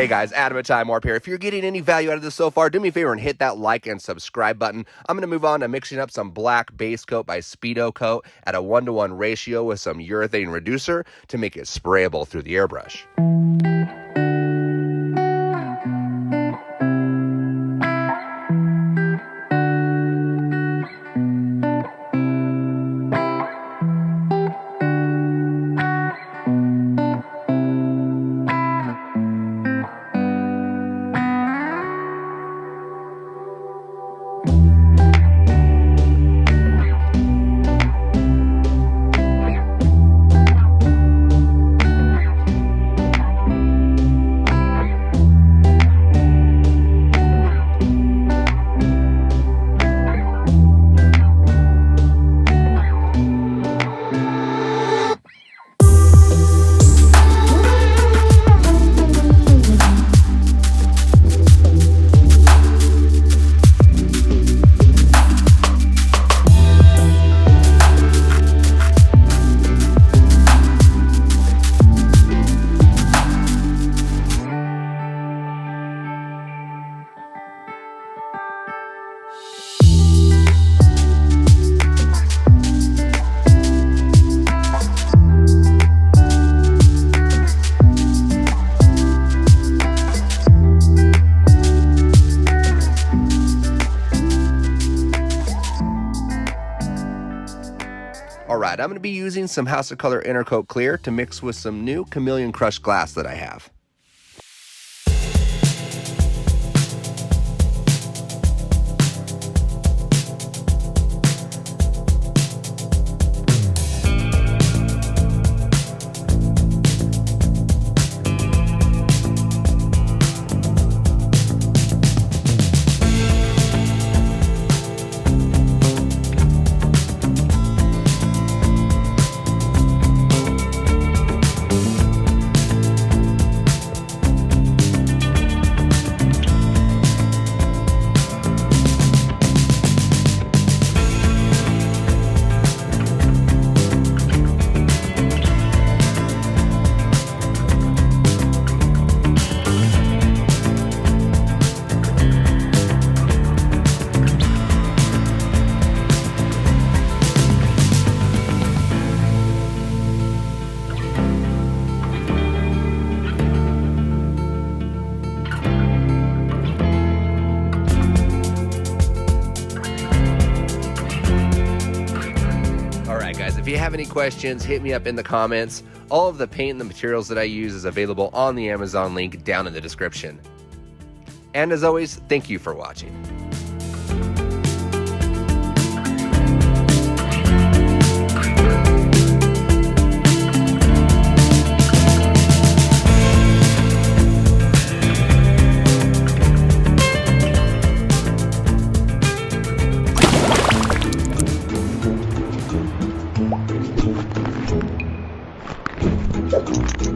Hey guys, Adam at Time Warp here. If you're getting any value out of this so far, do me a favor and hit that like and subscribe button. I'm going to move on to mixing up some black base coat by Speedo Coat at a 1-to-1 ratio with some urethane reducer to make it sprayable through the airbrush. Alright, I'm going to be using some House of Color Intercoat Clear to mix with some new Chameleon Crushed Glass that I have. If you have any questions, hit me up in the comments. All of the paint and the materials that I use is available on the Amazon link down in the description. And as always, thank you for watching. Thank you.